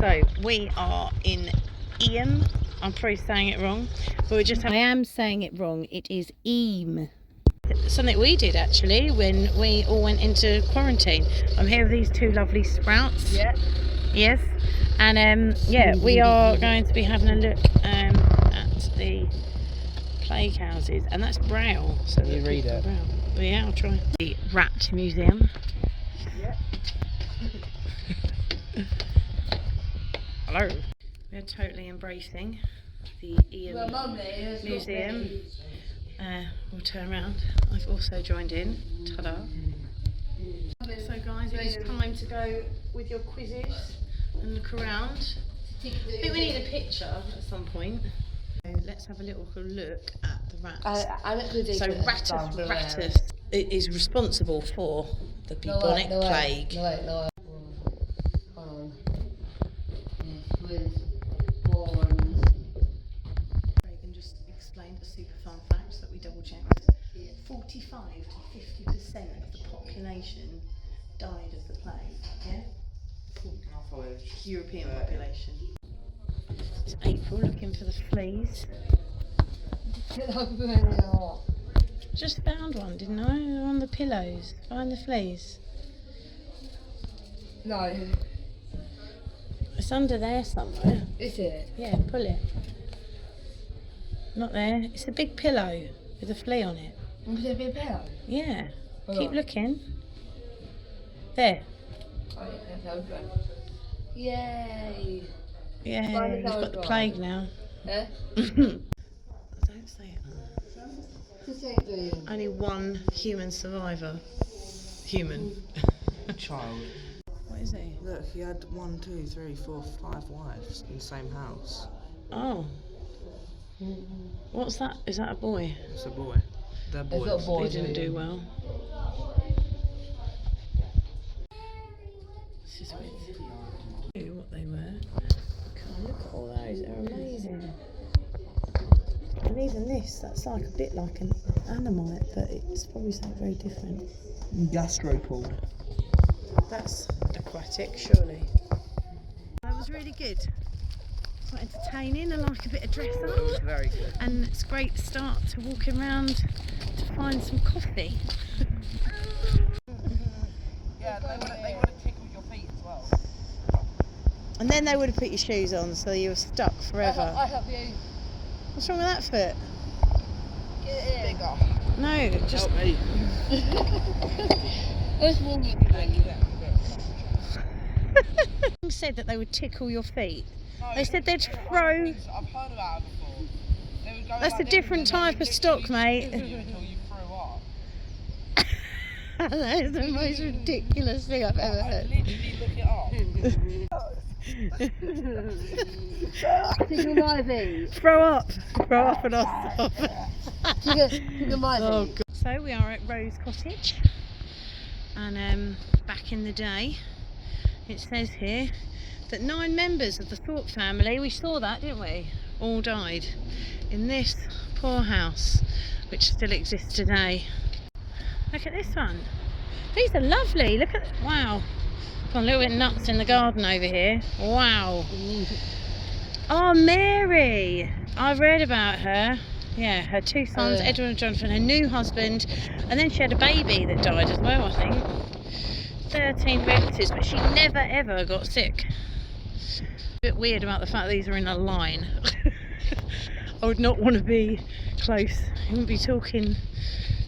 So we are in Eyam. I'm probably saying it wrong, but we're just. I am saying it wrong. It is Eyam. Something we did actually when we all went into quarantine. I'm here with these two lovely sprouts. Yeah. Yes. And yeah, we are going to be having a look at the plague houses, and that's Braille. So Can you read it? Braille. Well, yeah, I'll try. The Rat Museum. Yeah. Hello. We're totally embracing the Eyam Museum. We'll turn around. I've also joined in. Ta-da. So guys, it is time to go with your quizzes and look around. I think we need a picture at some point. So let's have a little look at the rats. So Rattus is responsible for the bubonic plague. No. Hold on. Reagan just explained a super fun fact that we double checked. 45 to 50% of the population died of the plague. Yeah? European population. It's April looking for the fleas. Just found one, didn't I? They're on the pillows. Find the fleas. No. It's under there somewhere. Is it? Yeah, pull it. Not there. It's a big pillow with a flea on it. Was it a big pillow? Yeah. Hold Keep on. looking. There. Oh, yeah, that's open. Yay! Yeah, he's got the plague now. Eh? Don't say it. Just ain't doing. Only one human survivor. Human. Child. What is he? Look, he had 1, 2, 3, 4, 5 wives in the same house. Oh. What's that? Is that a boy? It's a boy. They're It's boys. not a boy. He didn't do well. This is weird. Knew what they were. God, look at all those. They're amazing. And even this, that's like a bit like an animite, but it's probably something very different. Gastropod. That's aquatic, surely. That was really good. Quite entertaining. I like a bit of dress It was up. very good. And it's a great start to walking around to find some coffee. Yeah, they would have tickled your feet as well. And then they would have put your shoes on, so you were stuck forever. I help you. What's wrong with that foot? Get it in. Bigger. No, just. Help me. What's wrong with you? said that they would tickle your feet. No, They said they'd I've throw. heard about it before. They would go That's like a different this, and type then of stock, mate. Until you threw up. That is the most ridiculous thing I've ever I heard. literally look it up. Tickle my feet. Throw up and off. Tickle my feet. Oh, God. So we are at Rose Cottage, and back in the day, it says here that 9 members of the Thorpe family, we saw that, didn't we, all died in this poor house, which still exists today. Look at this one. These are lovely. Look at, wow. Gone a little bit nuts in the garden over here. Wow. Oh, Mary. I read about her. Yeah, her 2 sons, Edward and Jonathan, her new husband, and then she had a baby that died as well, I think. 13 relatives, but she never ever got sick. A bit weird about the fact that these are in a line. I would not want to be close. You wouldn't be talking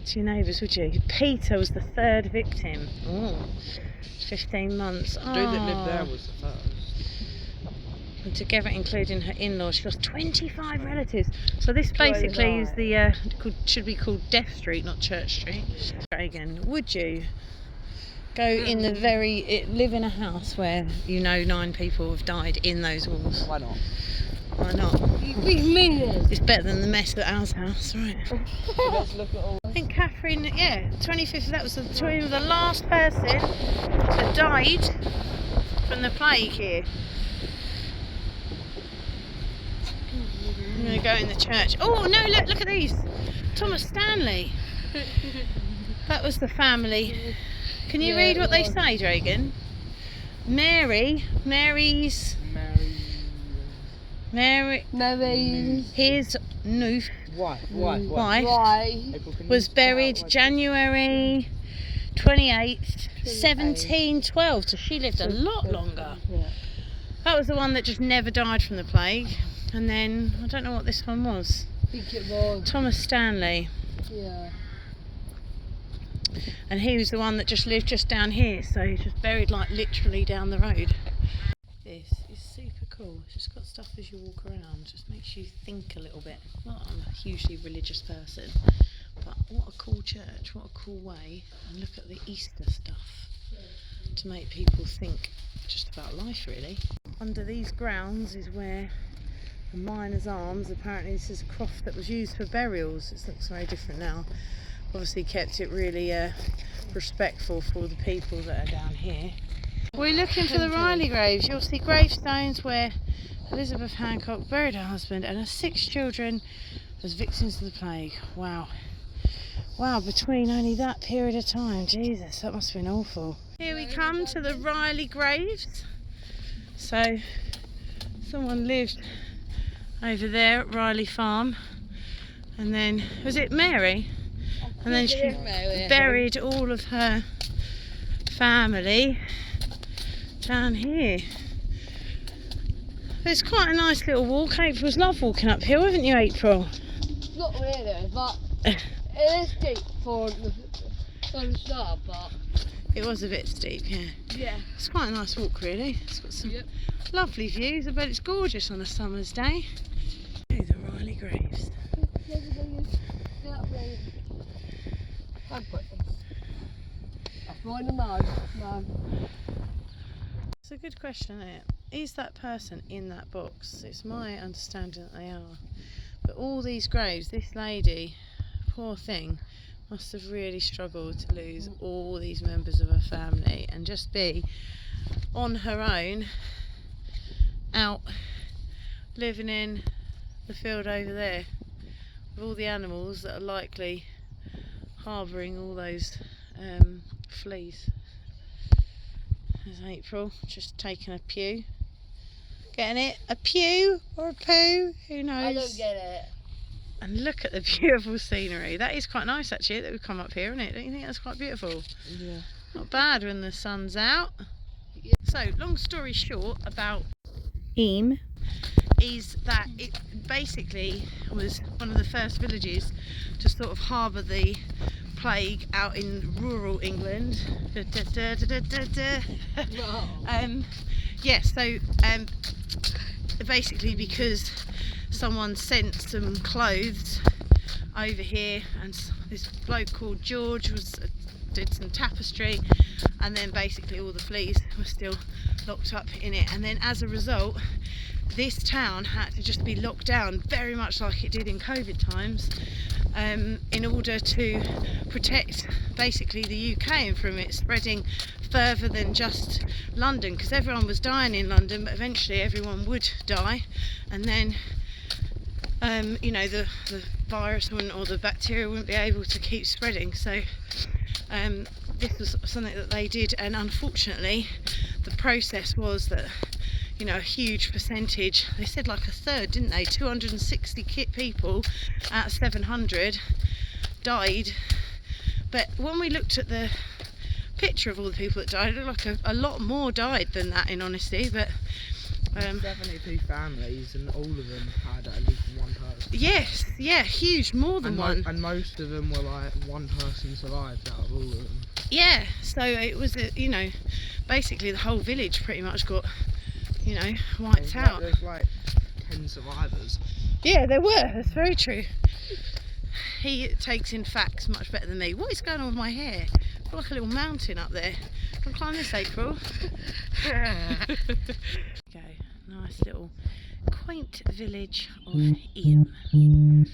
to your neighbours, would you? Peter was the 3rd victim. Oh, 15 months. The dude that lived there was the first. And together, including her in-laws, she lost 25 relatives. So this basically is the should be called Death Street, not Church Street. Reagan, would you go in the live in a house where you know 9 people have died in those walls? Why not? Why not? We mean it. It's better than the mess at ours house, right? So let's look at all. I think Catherine, 25th, that was the last person that died from the plague here. I'm going to go in the church. Oh no, look at these. Thomas Stanley. That was the family. Can you read what they say, Dragon? Mary's Mary, his Noof Wife. wife was buried January 28th, 1712. So she lived a lot longer. Yeah. That was the one that just never died from the plague. And then, I don't know what this one was. I think it was. Thomas Stanley. Yeah. And he was the one that just lived just down here. So he's just buried like literally down the road. This is super cool. It's just got stuff as you walk around. Just makes you think a little bit. Well, I'm a hugely religious person. But what a cool church. What a cool way. And look at the Easter stuff. To make people think just about life, really. Under these grounds is where the Miners' Arms, apparently this is a croft that was used for burials. It looks very different now. Obviously kept it really respectful for all the people that are down here. We're looking for the Riley graves. You'll see gravestones where Elizabeth Hancock buried her husband and her 6 children as victims of the plague. Wow. Wow, between only that period of time. Jesus, that must have been awful. Here we come to the Riley graves. So, someone lived over there at Riley Farm. And then, was it Mary? And then she buried all of her family down here. It's quite a nice little walk. April's loved walking uphill, haven't you, April? Not really, but it is steep for the start, but it was a bit steep, yeah. yeah. It's quite a nice walk, really. It's got some lovely views. I bet it's gorgeous on a summer's day. Oh, the Riley graves. It's a good question, isn't it? Is that person in that box? It's my understanding that they are. But all these graves, this lady, poor thing, must have really struggled to lose all these members of her family and just be on her own, out living in the field over there with all the animals that are likely harbouring all those fleas. There's April just taking a pew. Getting it? A pew or a poo? Who knows? I don't get it. And look at the beautiful scenery. That is quite nice actually that we've come up here, isn't it? Don't you think that's quite beautiful? Yeah. Not bad when the sun's out. So, long story short about Eyam is that it basically was one of the first villages to sort of harbour the plague out in rural England. Basically because someone sent some clothes over here and this bloke called George did some tapestry, and then basically all the fleas were still locked up in it, and then as a result this town had to just be locked down very much like it did in COVID times, in order to protect basically the UK and from it spreading further than just London, because everyone was dying in London, but eventually everyone would die, and then the virus or the bacteria wouldn't be able to keep spreading. So this was something that they did, and unfortunately the process was that a huge percentage, they said like a third, didn't they, 260 people out of 700 died. But when we looked at the picture of all the people that died, it looked like a lot more died than that, in honesty. But 72 families, and all of them had at least one person. Yes, yeah, huge, more than one. And most of them were like one person survived out of all of them. Yeah, so it was basically the whole village pretty much got wiped out. There's like 10 survivors. Yeah, there were. That's very true. He takes in facts much better than me. What is going on with my hair? I've got like a little mountain up there. Can I climb this, April? Go. Nice little quaint village of Eyam. And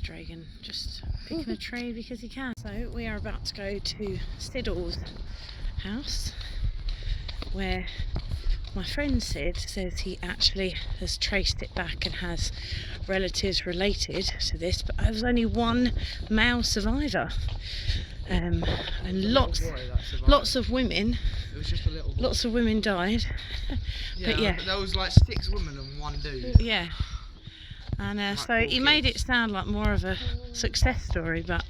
Dragon just picking a tree because he can. So we are about to go to Siddle's house, where my friend says he actually has traced it back and has relatives related to this, but there was only one male survivor. And A lots little boy that survived. of women, It was just a little boy. lots of women died. But yeah, there was like 6 women and 1 dude. yeah. And Like so poor he made it kids. sound like more of a success story, but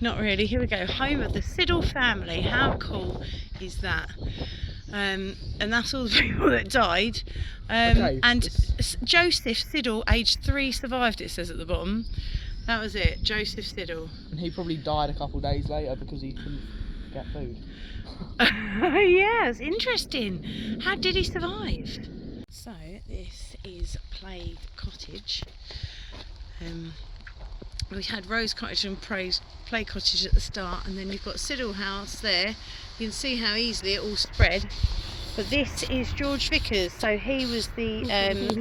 not really. Here we go, home of the Siddle family. How cool is that? And that's all the people that died. Okay, And Joseph Siddle, aged 3, survived, it says at the bottom. That was it, Joseph Siddle. And he probably died a couple of days later because he couldn't get food. Yeah, it's interesting. How did he survive? So this is Plague Cottage. We had Rose Cottage and Plague Cottage at the start, and then you've got Siddle House there. You can see how easily it all spread. But this is George Vickers, so he was the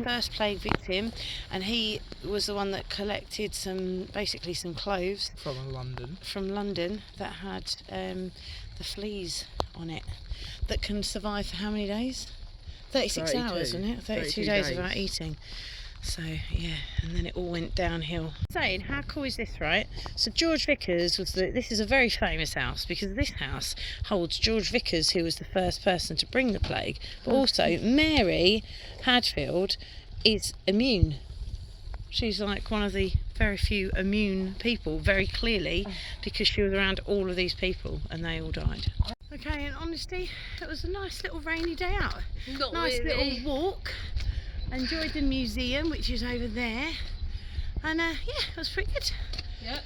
first plague victim, and he was the one that collected basically some cloves From London that had the fleas on it, that can survive for how many days? 36 hours, wasn't it? 32 days without eating. So yeah, and then it all went downhill. Saying, how cool is this, right? So George Vickers this is a very famous house, because this house holds George Vickers, who was the first person to bring the plague, but also Mary Hadfield is immune. She's like one of the very few immune people, very clearly, because she was around all of these people and they all died. Okay, in honesty, it was a nice little rainy day out. Not Nice really. little walk. Enjoyed the museum, which is over there, and yeah, it was pretty good. Yep.